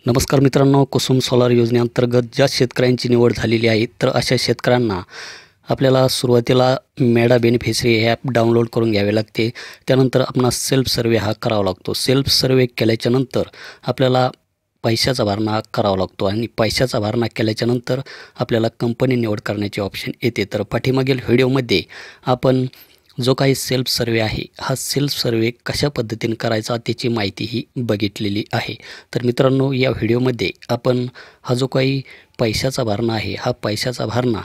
नमस्कार मित्रांनो, कुसुम सोलार योजनेअंतर्गत ज्या शेतकऱ्यांची निवड झालेली आहे तर अशा शेतकऱ्यांना आपल्याला सुरुवातीला मेडा बेनिफिशरी हे ॲप डाउनलोड करून घ्यावे लागते। त्यानंतर आपणास सेल्फ सर्वे हा करावा लागतो। सेल्फ सर्वे केल्याच्यानंतर आपल्याला पैशाचा भरणा करावा लागतो आणि पैशाचा भरणा केल्याच्यानंतर आपल्याला कंपनी निवड करण्याचे ऑप्शन येते। तर पाठीमागील व्हिडिओमध्ये आपण जो काही सेल्फ सर्वे आहे हा सेल्फ सर्वे कशा पद्धतीने करायचा त्याची माहितीही बघितलेली आहे। तर मित्रांनो, या व्हिडिओमध्ये आपण हा जो काही पैशाचा भरणा आहे हा पैशाचा भरणा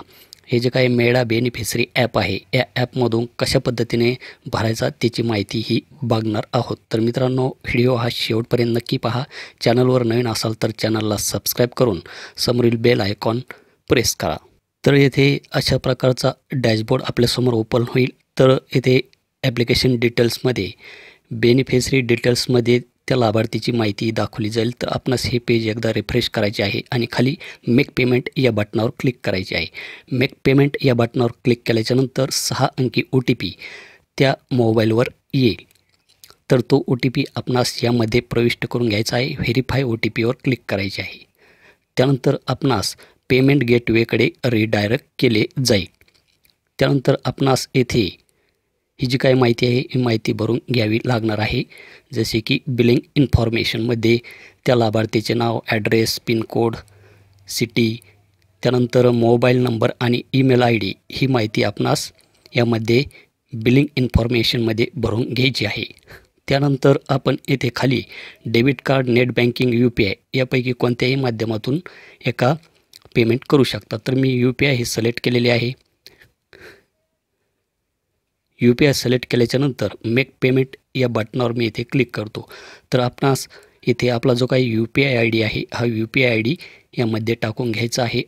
हे जे काही मेडा बेनिफिशरी ॲप आहे या ॲपमधून कशा पद्धतीने भरायचा त्याची माहितीही बघणार आहोत। तर मित्रांनो, व्हिडिओ हा शेवटपर्यंत नक्की पहा। चॅनलवर नवीन असाल तर चॅनलला सबस्क्राईब करून समोरील बेल आयकॉन प्रेस करा। तर येथे अशा प्रकारचा डॅशबोर्ड आपल्यासमोर ओपन होईल। तर येथे ॲप्लिकेशन डिटेल्समध्ये बेनिफिशरी डिटेल्समध्ये त्या लाभार्थीची माहिती दाखवली जाईल। तर आपणास हे पेज एकदा रिफ्रेश करायचे आहे आणि खाली मेक पेमेंट या बटनावर क्लिक करायचे आहे। मेक पेमेंट या बटनावर क्लिक केल्याच्यानंतर 6 अंकी OTP त्या मोबाईलवर येईल। तर तो OTP आपणास यामध्ये प्रविष्ट करून घ्यायचा आहे। व्हेरीफाय OTPवर क्लिक करायचे आहे। त्यानंतर आपणास पेमेंट गेटवेकडे रिडायरेक्ट केले जाईल। त्यानंतर आपणास येथे ही जी काही माहिती आहे ही माहिती भरून घ्यावी लागणार आहे। जसे की बिलिंग इन्फॉर्मेशनमध्ये त्या लाभार्थीचे नाव, ॲड्रेस, पिनकोड, सिटी, त्यानंतर मोबाईल नंबर आणि ईमेल ID ही माहिती आपणास यामध्ये बिलिंग इन्फॉर्मेशनमध्ये भरून घ्यायची आहे। त्यानंतर आपण येथे खाली debit card, net banking, UPI यापैकी कोणत्याही माध्यमातून एका पेमेंट करू शकता। तर मी UPI हे सिलेक्ट केलेले आहे। UPI सिलेक्ट केल्याच्यानंतर मेक पेमेंट या बटनावर मी इथे क्लिक करतो। तर आपणास इथे आपला जो काही UPI ID आहे हा UPI ID यामध्ये टाकून घ्यायचा आहे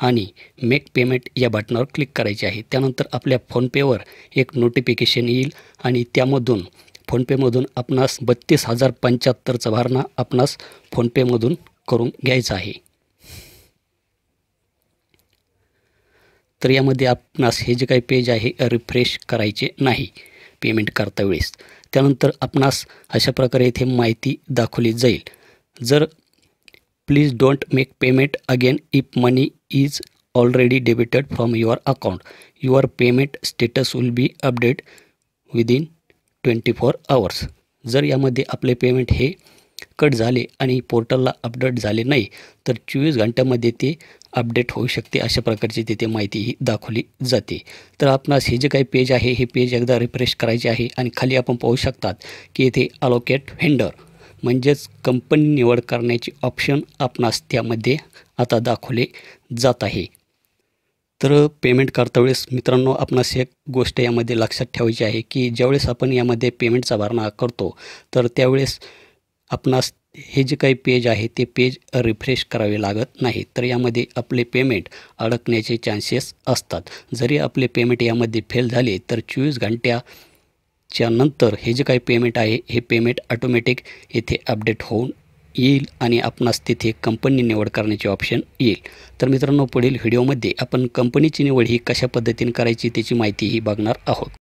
आणि मेक पेमेंट या बटनावर क्लिक करायचे आहे। त्यानंतर आपल्या फोनपेवर एक नोटिफिकेशन येईल आणि त्यामधून फोनपेमधून आपणास 32,075चा भरणा आपणास फोनपेमधून करून घ्यायचा आहे। तर यामध्ये आपणास हे जे काही पेज आहे रिफ्रेश करायचे नाही पेमेंट करता वेळेस। त्यानंतर आपणास अशा प्रकारे इथे माहिती दाखवली जाईल। जर please don't make payment again if money is already debited from your account, your payment status will be update within 24 hours। जर यामध्ये आपले पेमेंट हे कट झाले आणि पोर्टलला अपडेट झाले नाही तर 24 घंट्यामध्ये ते अपडेट होऊ शकते। अशा प्रकारची तिथे माहितीही दाखवली जाते। तर आपणास हे जे काही पेज आहे हे पेज एकदा रिफ्रेश करायचे आहे आणि खाली आपण पाहू शकतात की येथे अलोकेट व्हेंडर म्हणजेच कंपनी निवड करण्याची ऑप्शन आपणास त्यामध्ये आता दाखवले जात आहे। तर पेमेंट करता वेळेस मित्रांनो, आपणास एक गोष्ट यामध्ये लक्षात ठेवायची आहे की ज्यावेळेस आपण यामध्ये पेमेंटचा भरणा करतो तर त्यावेळेस आपणास हे जे काही पेज आहे ते पेज रिफ्रेश करावे लागत नाही। तर यामध्ये आपले पेमेंट अडकण्याचे चान्सेस असतात। जरी आपले पेमेंट यामध्ये फेल झाले तर 24 घंट्याच्या नंतर हे जे काही पेमेंट आहे हे पेमेंट ऑटोमॅटिक येथे अपडेट होऊन येईल आणि आपणास तिथे कंपनी निवड करण्याचे ऑप्शन येईल। तर मित्रांनो, पुढील व्हिडिओमध्ये आपण कंपनीची निवड ही कशा पद्धतीने करायची त्याची माहितीही बघणार आहोत।